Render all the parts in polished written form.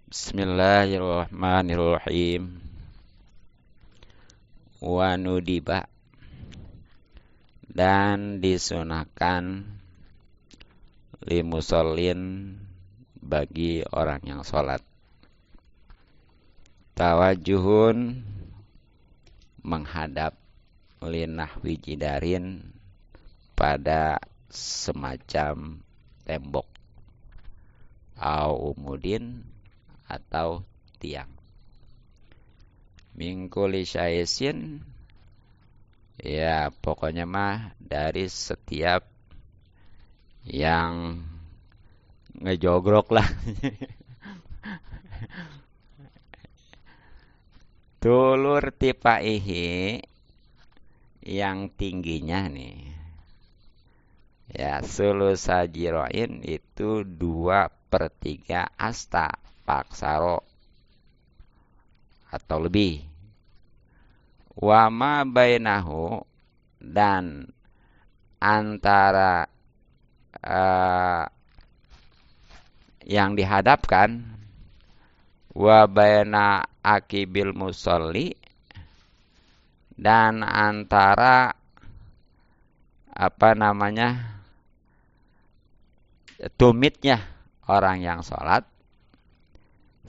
Bismillahirrahmanirrahim. Wa nudiba, dan disunahkan limusallin, bagi orang yang sholat, tawajuhun, menghadap, linahwi jidarin, pada semacam tembok, au umudin, atau tiang, mingkuli syaisin, ya pokoknya mah dari setiap yang ngejogrok lah. Tulur tipaihi, yang tingginya nih, ya sulusa jiroin, itu 2/3 asta paksaro atau lebih. Wama bainahu, dan antara yang dihadapkan, wa baina akibil musolli, dan antara tumitnya orang yang sholat,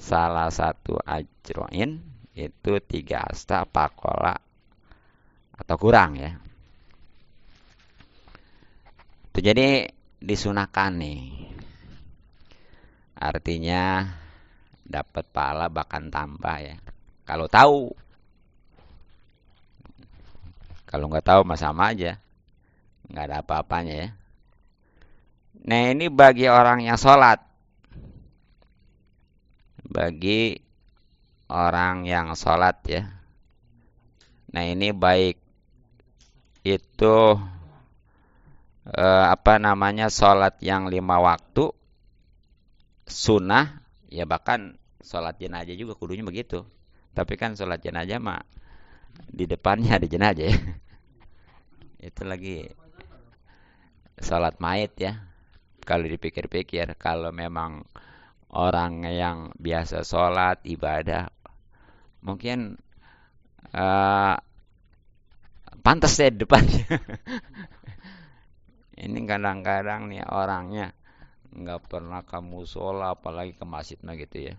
salah satu ajroin, itu 3 asta pakola atau kurang ya. Itu jadi disunahkan nih. Artinya dapat pahala bahkan tambah ya. Kalau tahu. Kalau nggak tahu mah sama aja. Nggak ada apa-apanya ya. Nah ini bagi orang yang sholat. Bagi orang yang sholat ya. Nah ini baik itu sholat yang 5 waktu, sunnah, ya bahkan sholat jenazah juga kudunya begitu. Tapi kan sholat jenazah mah di depannya ada jenazah ya. Itu lagi sholat mayit ya. Kalau dipikir-pikir, kalau memang orang yang biasa sholat, ibadah, mungkin pantas deh di depannya. Ini kadang-kadang nih orangnya nggak pernah ke musola, apalagi ke masjid mah gitu ya.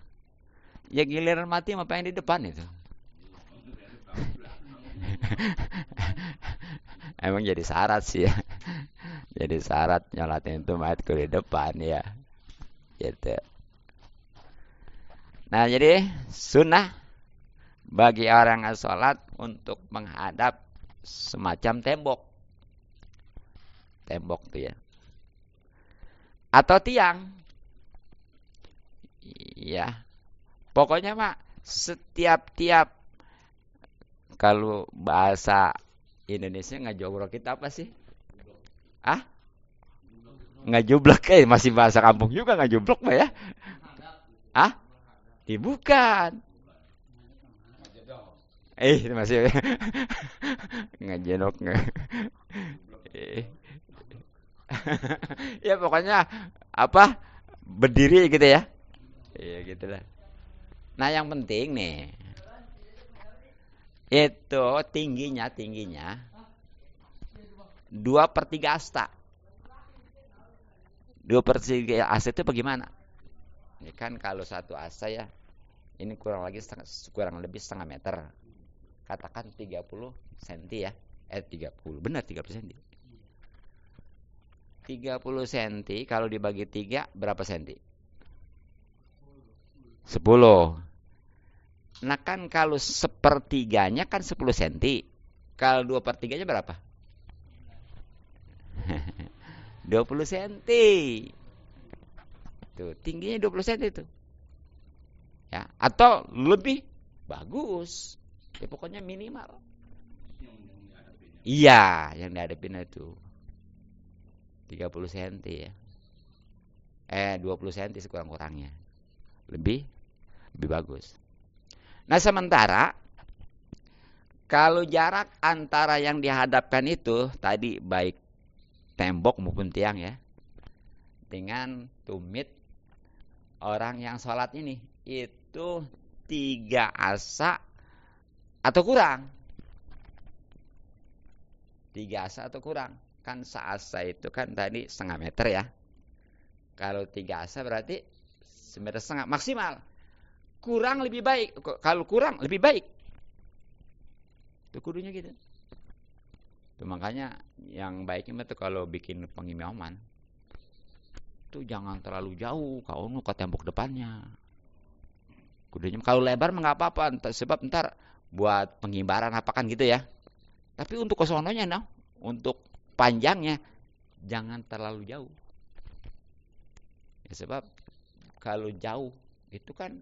Ya giliran mati apa yang di depan itu. Emang jadi syarat sih ya. Jadi syarat nyolatin itu mayat ke di depan ya. Gitu. Nah jadi sunnah bagi orang yang sholat untuk menghadap semacam tembok. Tembok tuh ya. Atau tiang. Ya. Pokoknya mah setiap kalau bahasa Indonesia ngajogrok kita apa sih? Ah? Ngajublek, masih bahasa kampung juga ngajublek mah ya. Ah? Bukan. Masih ngajenok nggak? Ya pokoknya apa? Berdiri gitu ya. Iya gitulah. Nah yang penting nih, itu tingginya 2/3 asta. 2/3 asta itu bagaimana? Ini kan kalau satu asta ya, ini kurang lebih setengah meter. Katakan 30 cm ya. 30, benar 30 cm. 30 cm kalau dibagi 3 berapa cm? 10. Nah kan kalau 1/3-nya kan 10 cm. Kalau 2/3-nya berapa? 20 cm. Tuh, tingginya 20 cm itu. Ya, atau lebih bagus. Ya pokoknya minimal. Iya, yang dihadapin itu 30 cm ya. 20 cm sekurang-kurangnya. Lebih bagus. Nah, sementara kalau jarak antara yang dihadapkan itu tadi baik tembok maupun tiang ya, dengan tumit orang yang sholat ini itu 3 asa atau kurang. 3 asa atau kurang. Kan seasa itu kan tadi setengah meter ya. Kalau 3 asa berarti 1,5 meter maksimal. Kurang lebih baik. Kalau kurang lebih baik. Itu kudunya gitu. Itu makanya yang baiknya itu kalau bikin pengimaman itu jangan terlalu jauh, kau ke tembok depannya. Kudunya kalau lebar mah nggak apa-apa, sebab ntar buat pengimbaran apa kan gitu ya. Tapi untuk kesononya nah, untuk panjangnya jangan terlalu jauh. Ya, sebab kalau jauh itu kan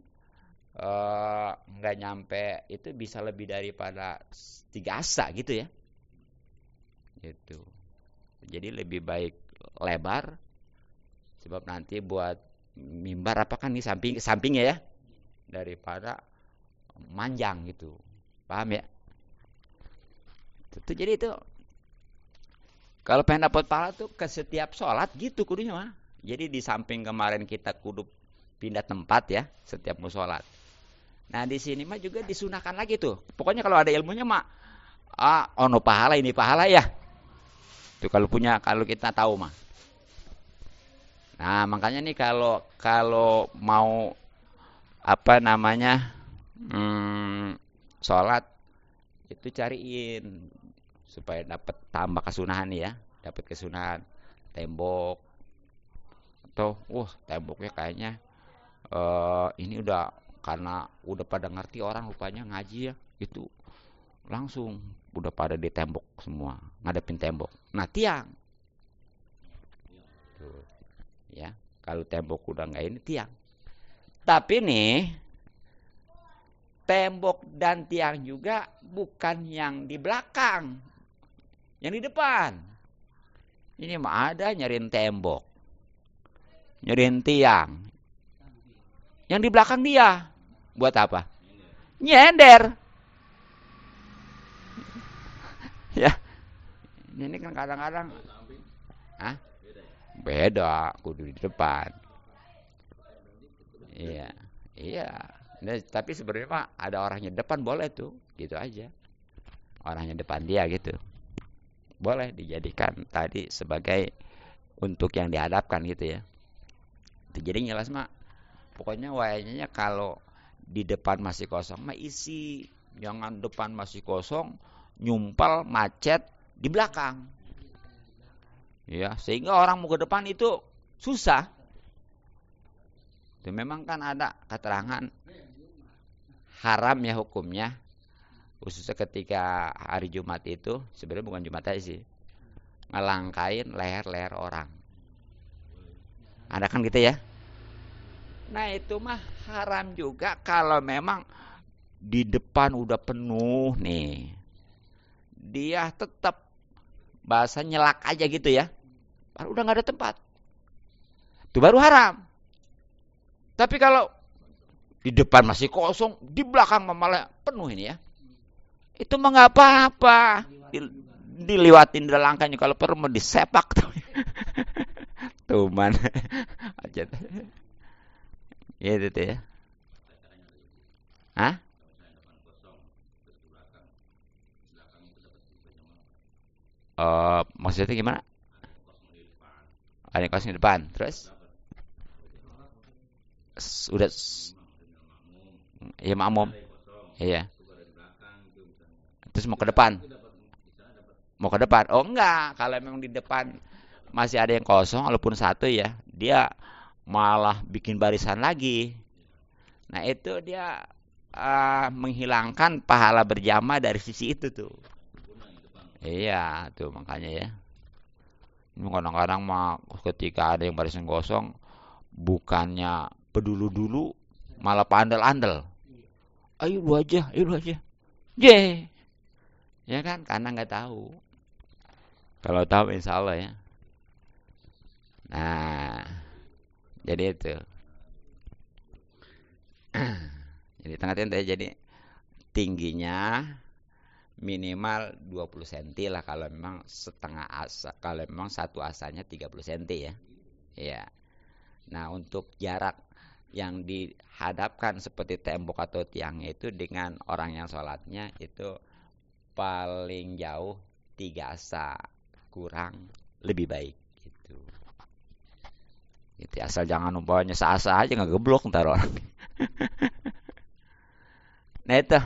nggak nyampe, itu bisa lebih daripada 3 asa gitu ya. Gitu. Jadi lebih baik lebar, sebab nanti buat mimbar apa kan di sampingnya ya, daripada manjang gitu. Paham ya? Itu jadi itu kalau pengen dapat pahala tuh ke setiap sholat gitu kudunya mah. Jadi di samping kemarin kita kudu pindah tempat ya setiap mau sholat. Nah di sini mah juga disunahkan lagi tuh. Pokoknya kalau ada ilmunya mah ono pahala ini pahala ya. Tuh kalau kita tahu mah. Nah makanya nih kalau mau apa namanya sholat itu cariin supaya dapat tambah kesunahan ya, dapat kesunahan tembok atau temboknya kayaknya ini udah karena udah pada ngerti orang rupanya ngaji ya gitu, langsung udah pada di tembok semua ngadepin tembok. Nah tiang tuh ya, kalau tembok udah nggak ini tiang. Tapi nih tembok dan tiang juga bukan yang di belakang, yang di depan. Ini mah ada nyariin tembok, nyariin tiang, yang di belakang dia buat apa? Nyender. Ya, ini kan kadang-kadang beda, kudu di depan. Iya, iya. Nah, tapi sebenarnya mah ada orangnya depan boleh tuh, gitu aja. Orangnya depan dia gitu. Boleh dijadikan tadi sebagai untuk yang dihadapkan gitu ya. Itu jadi jelas mah. Pokoknya wayanya kalau di depan masih kosong mah isi. Jangan depan masih kosong, nyumpal macet di belakang. Ya, sehingga orang mau ke depan itu susah. Itu memang kan ada keterangan haram ya hukumnya, khususnya ketika hari Jumat itu, sebenarnya bukan Jumat aja sih, ngelangkain leher-leher orang. Ada kan gitu ya. Nah itu mah haram juga kalau memang di depan udah penuh nih, dia tetap bahasa nyelak aja gitu ya, udah nggak ada tempat, itu baru haram. Tapi kalau di depan masih kosong, di belakang malah penuh ini ya, itu mah nggak apa-apa, diliwatin langkahnya, kalau perlu mau disepak tuh. Tuh man aja ya itu ya. Hah? Maksudnya gimana? Ada yang kosong di depan, terus udah ya makmum, iya. Terus mau ke depan, oh enggak, kalau memang di depan masih ada yang kosong walaupun satu ya, dia malah bikin barisan lagi. Nah itu dia menghilangkan pahala berjamaah dari sisi itu tuh. Iya tuh makanya ya. Kadang-kadang mah ketika ada yang barisan kosong, bukannya pedulu dulu, malah pandel-andel. Ayo lu aja. Je. Ya kan, karena nggak tahu. Kalau tahu insya Allah ya. Nah, jadi itu. Jadi tengah-tengah jadi tingginya minimal 20 cm lah kalau memang setengah asa, kalau memang satu asanya 30 cm ya. Iya. Nah, untuk jarak yang dihadapkan seperti tembok atau tiangnya itu dengan orang yang sholatnya itu paling jauh 3 asa kurang lebih baik gitu. Itu asal jangan umpamanya seasa aja ngegeblok ntar orang. Nah itu.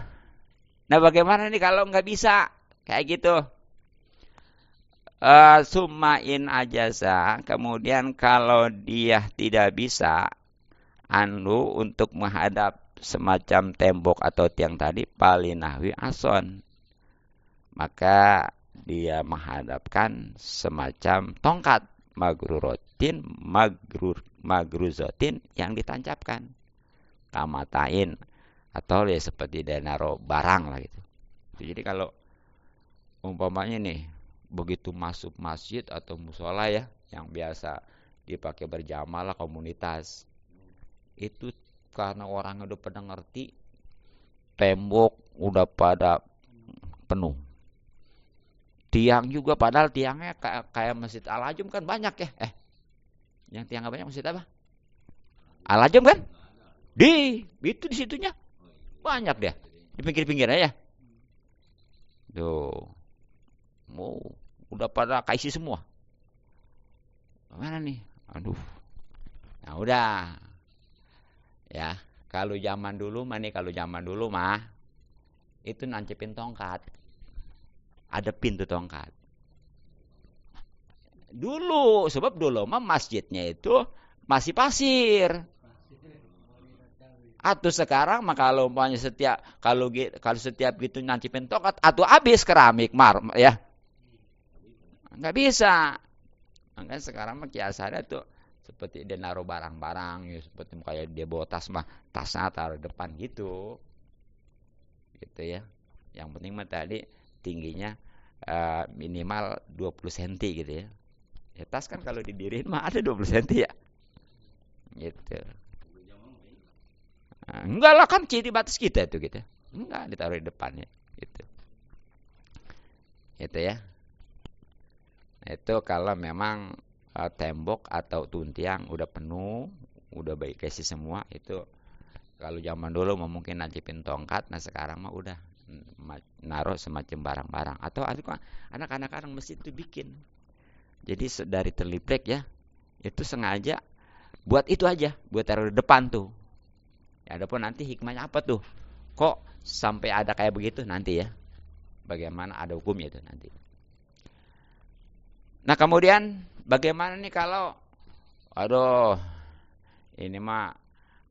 Nah bagaimana nih kalau nggak bisa kayak gitu? Sumain ajasa. Kemudian kalau dia tidak bisa untuk menghadap semacam tembok atau tiang tadi palinahwi ason, maka dia menghadapkan semacam tongkat magruzotin yang ditancapkan kamatain atau ya seperti dia naruh barang lah gitu. Jadi kalau umpamanya nih begitu masuk masjid atau musola ya yang biasa dipakai berjamaah lah komunitas, itu karena orang udah pada ngerti tembok udah pada penuh, tiang juga padahal tiangnya kayak Masjid Al-Ajum kan banyak ya. Yang tiangnya banyak masjid apa? Al-Ajum kan? Itu di situnya banyak deh di pinggir-pinggirnya ya. Tuh, udah pada kaisi semua. Mana nih? Aduh. Nah udah, ya. Kalau zaman dulu mah itu nancepin tongkat. Ada pintu tongkat. Dulu, sebab dulu mah masjidnya itu masih pasir. Atau sekarang mah kalau umpamanya kalau setiap gitu nancipin tongkat atau habis keramik ya. Nggak bisa. Makanya sekarang mah kiasannya tuh seperti dia naruh barang-barang ya, seperti kayak dia bawa tasnya taruh depan gitu. Gitu ya. Yang penting mah tadi tingginya minimal 20 cm gitu ya. Ya tas kan kalau didiriin mah ada 20 cm ya. Gitu. Nah, enggak lah kan ciri batas kita itu gitu. Enggak ditaruh di depannya gitu. Itu ya. Itu kalau memang tembok atau tuntiang udah penuh, udah baik kasih semua itu. Kalau zaman dulu mungkin nancipin tongkat, nah sekarang mah udah naruh semacam barang-barang atau anak-anak orang masjid itu bikin. Jadi dari terliplek ya, itu sengaja buat itu aja, buat taruh di depan tuh. Ya adapun nanti hikmahnya apa tuh? Kok sampai ada kayak begitu nanti ya? Bagaimana ada hukumnya itu nanti. Nah kemudian bagaimana nih kalau aduh ini mah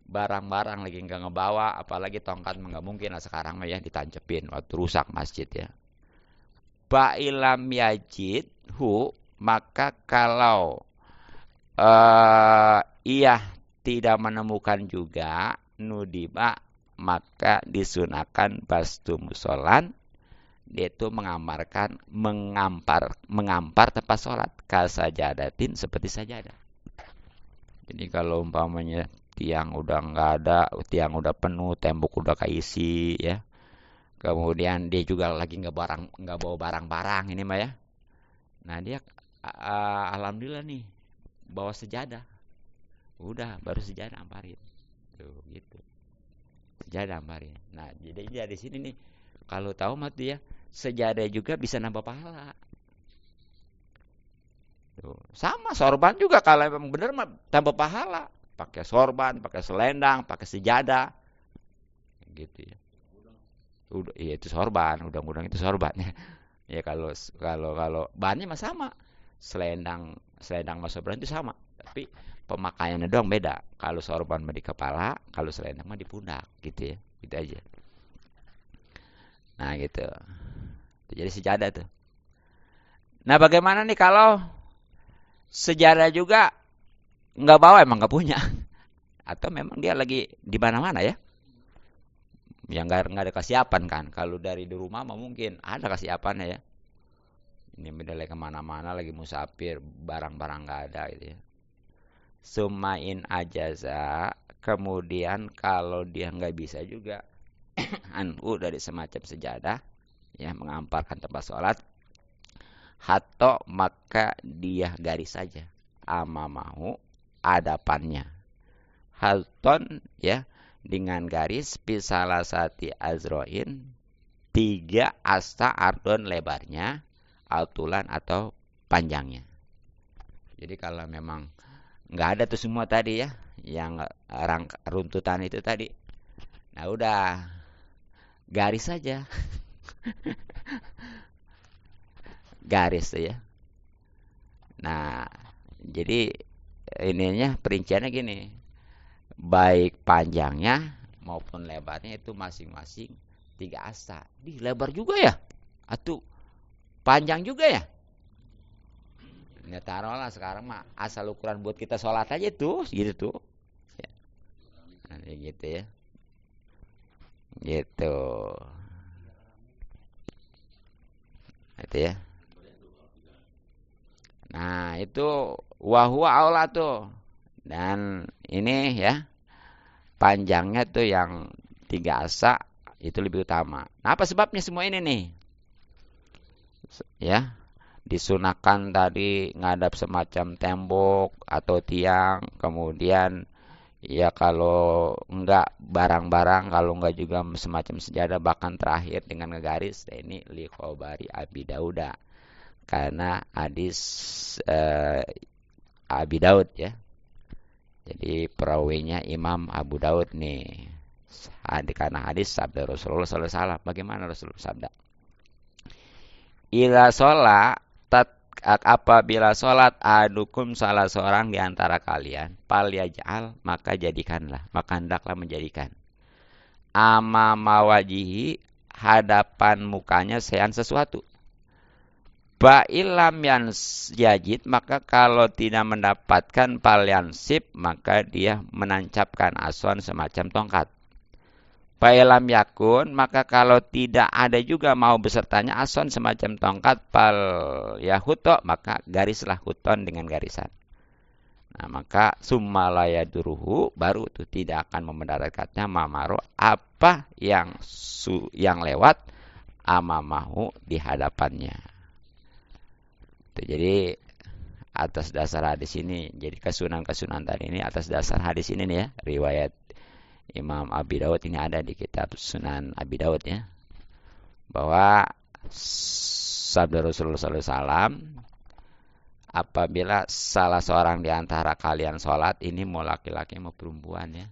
barang-barang lagi nggak ngebawa, apalagi tongkat nggak mungkin lah sekarang mah ya ditancepin waktu rusak masjid ya. Ba'ilam yajid maka kalau ia tidak menemukan juga nudiba maka disunahkan bastu musolan, yaitu mengampar tempat sholat kasajadatin seperti sajadah. Jadi kalau umpamanya tiang udah nggak ada, tiang udah penuh, tembok udah keisi ya, kemudian dia juga lagi nggak bawa barang-barang ini mah ya, nah dia alhamdulillah nih bawa sejadah, udah baru sejadah amparin tuh gitu, sejadah amparin. Nah jadi di sini nih kalau tahu mah tuh ya sejadah juga bisa nambah pahala. Tuh. Sama sorban juga kalau memang benar mah tambah pahala. Pakai sorban, pakai selendang, pakai sejadah, gitu ya. Udah, iya itu sorban, udang-udang itu sorban ya. Ya kalau bahannya mah sama. Selendang sama sorban itu sama, tapi pemakaiannya doang beda. Kalau sorban mah di kepala, kalau selendang mah di pundak, gitu ya. Gitu aja. Nah gitu. Jadi sejadah tuh. Nah bagaimana nih kalau sejadah juga nggak bawa, emang nggak punya, atau memang dia lagi di mana-mana ya, yang nggak ada kesiapan kan. Kalau dari di rumah mah mungkin ada kesiapannya ya. Ini beda lagi kemana-mana lagi musafir, barang-barang nggak ada gitu ya. Sumain ajaza, kemudian kalau dia nggak bisa juga dari semacam sejadah ya mengamparkan tempat sholat, hato maka dia garis saja amamahu hadapannya, halton ya dengan garis pisalasati azroin 3 asta ardon lebarnya altulan atau panjangnya. Jadi kalau memang nggak ada tuh semua tadi ya yang runtutan itu tadi, nah udah garis saja. Garis tuh ya. Nah, jadi ininya perinciannya gini. Baik panjangnya maupun lebarnya itu masing-masing 3 asta. Lebar juga ya? Atau panjang juga ya? Ini taruhlah sekarang mah asal ukuran buat kita sholat aja tuh, gitu tuh. Ya. Nah, gitu ya. Gitu. Itu ya. Nah, itu wahwa aula tuh. Dan ini ya, panjangnya tuh yang 3 asa itu lebih utama. Nah, apa sebabnya semua ini nih? Ya, disunahkan tadi ngadap semacam tembok atau tiang, kemudian ya kalau enggak barang-barang, kalau enggak juga semacam sejadah, bahkan terakhir dengan ngegaris. Nah, ini li khobari Abi Dauda. Karena hadis Abi Daud ya. Jadi perawinya Imam Abu Daud nih. Karena hadis sabda Rasulullah SAW. Bagaimana Rasulullah sabda? Ila sholat apabila sholat adukum salah seorang di antara kalian pal yaj'al maka jadikanlah, maka hendaklah menjadikan amama wajihi hadapan mukanya sesuatu. Ba'ilam yang yajid maka kalau tidak mendapatkan palyansib maka dia menancapkan aswan semacam tongkat. Ba'ilam yakun maka kalau tidak ada juga mau besertanya aswan semacam tongkat pal yahuto maka garislah huton dengan garisan. Nah maka summalaya duruhu baru itu tidak akan memendaratkannya mamaro apa yang lewat amamahu di hadapannya. Jadi atas dasar hadis ini, jadi kesunan-kesunan tadi ini atas dasar hadis ini nih ya, riwayat Imam Abi Daud ini ada di kitab Sunan Abi Daud ya, bahwa sabda Rasulullah SAW, apabila salah seorang di antara kalian sholat, ini mau laki-laki mau perempuan ya,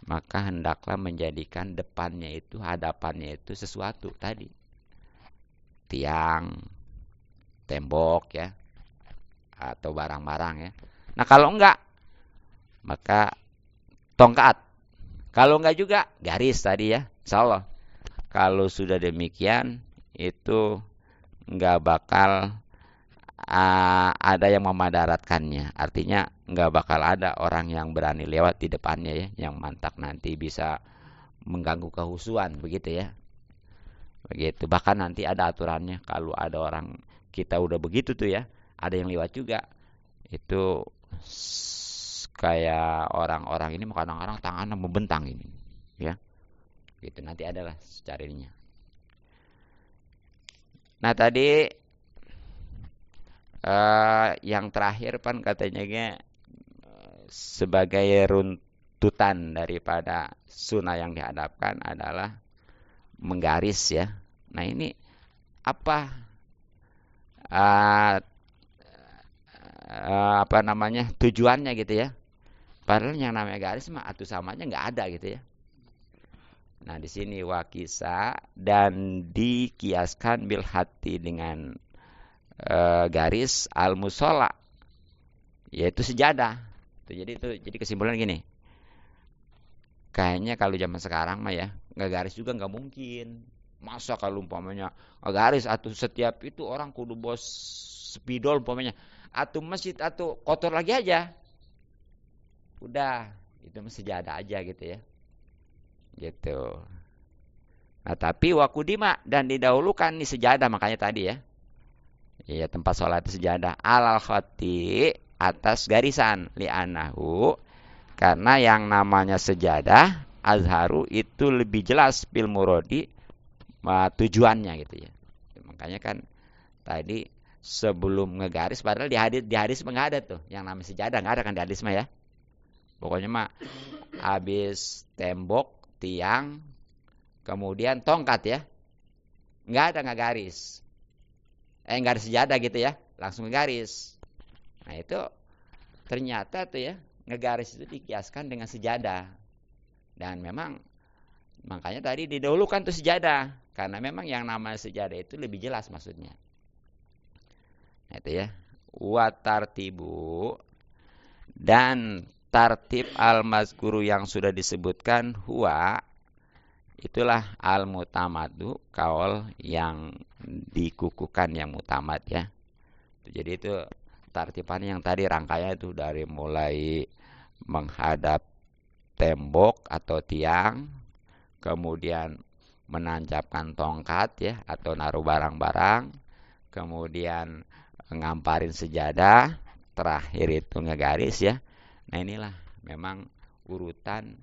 maka hendaklah menjadikan depannya itu, hadapannya itu sesuatu tadi, tiang, tembok ya, atau barang-barang ya. Nah kalau enggak, maka tongkat. Kalau enggak juga garis tadi ya, insyaallah. Kalau sudah demikian itu enggak bakal ada yang memadaratkannya. Artinya enggak bakal ada orang yang berani lewat di depannya ya, yang mantak nanti bisa mengganggu kehusuan begitu ya. Begitu. Bahkan nanti ada aturannya kalau ada orang kita udah begitu tuh ya, ada yang lewat juga. Itu kayak orang-orang ini kadang-kadang tangannya membentang ini, ya. Gitu nanti adalah caranya. Nah tadi yang terakhir kan katanya sebagai runtutan daripada sunnah yang dihadapkan adalah menggaris ya. Nah ini apa? Apa namanya tujuannya gitu ya. Padahal yang namanya garis mah atuh samanya nggak ada gitu ya. Nah di sini wakisa dan dikiaskan bil hati dengan garis al musola yaitu sejadah. Jadi kesimpulan gini. Kayaknya kalau zaman sekarang mah ya nggak garis juga nggak mungkin. Masa kalau umpamanya garis atau setiap itu orang kudu bos spidol umpamanya atau masjid atau kotor lagi aja. Udah, itu mah sejadah aja gitu ya. Gitu. Nah, tapi wakudima dan didahulukan nih sejadah makanya tadi ya. Ya tempat sholat sejadah alal khati atas garisan li'anahu karena yang namanya sejadah azharu itu lebih jelas bil muradi tujuannya gitu ya. Makanya kan tadi sebelum ngegaris padahal di hadis nggak ada tuh yang namanya sejadah nggak ada kan di hadis mah ya. Pokoknya mah habis tembok, tiang, kemudian tongkat ya. Nggak garis. Nggak ada sejadah gitu ya. Langsung ngegaris. Nah itu ternyata tuh ya, ngegaris itu dikiaskan dengan sejadah. Dan memang makanya tadi didahulukan tuh sejadah. Karena memang yang namanya sejadah itu lebih jelas maksudnya. Nah itu ya. Wa tartibu, dan tartib al-mazkuru yang sudah disebutkan huwa, itulah al-mutamadu, kaul yang dikukuhkan yang mutamad ya. Jadi itu tartiban yang tadi rangkaian itu dari mulai menghadap tembok atau tiang, kemudian menancapkan tongkat ya atau naruh barang-barang, kemudian ngamparin sejadah, terakhir itu ngegaris ya. Nah inilah memang urutan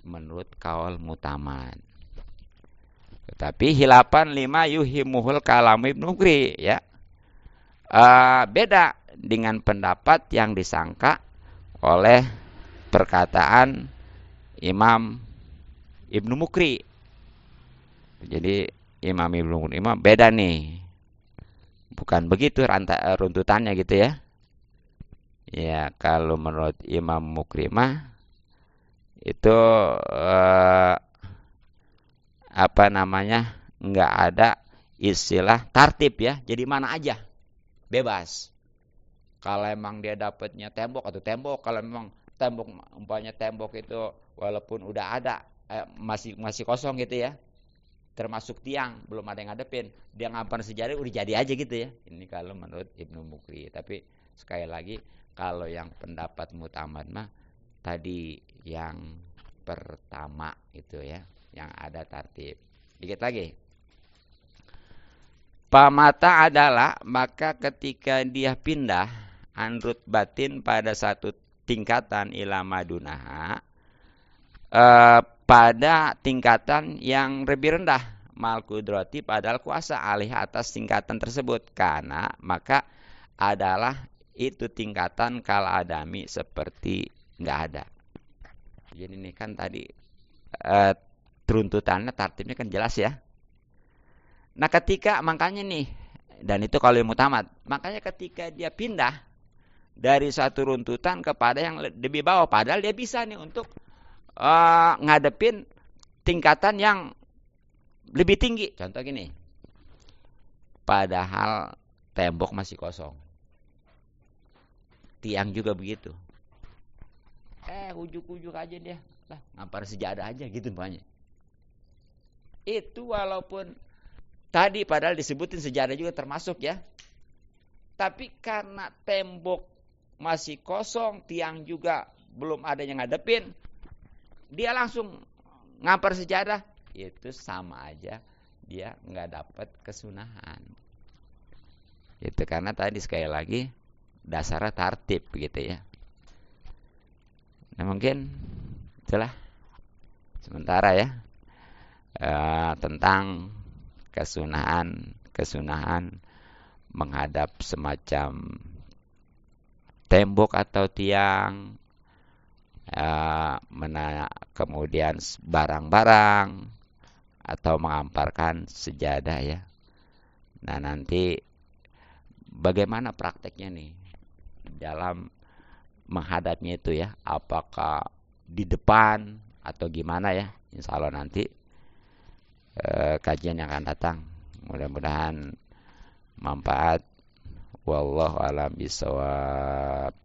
menurut kaul mutamad. Tetapi hilapan 5 yuhimuhul kalam Ibnu Mukri ya. Beda dengan pendapat yang disangka oleh perkataan Imam Ibnu Mukri. Jadi Imam Ibnu Mukri beda nih. Bukan begitu runtutannya gitu ya. Ya kalau menurut Imam Mukri itu nggak ada istilah tartib ya. Jadi mana aja bebas. Kalau emang dia dapatnya tembok atau tembok, kalau memang tembok umpamanya tembok itu walaupun udah ada masih kosong gitu ya, termasuk tiang belum ada yang ngadepin, dia ngampar sejadah udah jadi aja gitu ya. Ini kalau menurut Ibnu Mukri. Tapi sekali lagi kalau yang pendapat mutamad tadi yang pertama itu ya, yang ada tartib. Dikit lagi. Pamata adalah maka ketika dia pindah anrut batin pada satu tingkatan ila madunaha, pada tingkatan yang lebih rendah mal kudrati padahal kuasa alih atas tingkatan tersebut, karena maka adalah itu tingkatan kal adami seperti nggak ada. Jadi ini kan tadi runtutannya tartibnya kan jelas ya. Nah ketika makanya nih, dan itu kalau yang mutamad, makanya ketika dia pindah dari satu runtutan kepada yang lebih bawah, padahal dia bisa nih untuk ngadepin tingkatan yang lebih tinggi. Contoh gini, padahal tembok masih kosong, tiang juga begitu, ujuk-ujuk aja dia lah ngampar sejadah aja gitu banyak. Itu walaupun tadi padahal disebutin sejadah juga termasuk ya, tapi karena tembok masih kosong, tiang juga belum ada yang ngadepin, dia langsung ngampar sejadah, itu sama aja dia nggak dapat kesunahan. Itu karena tadi sekali lagi dasarnya tartib gitu ya. Nah mungkin itulah sementara ya tentang kesunahan menghadap semacam tembok atau tiang, kemudian barang-barang atau mengamparkan sejadah ya. Nah nanti bagaimana prakteknya nih dalam menghadapnya itu ya, apakah di depan atau gimana ya, insya Allah nanti kajian yang akan datang. Mudah-mudahan manfaat. Wallahu a'lam bishawab.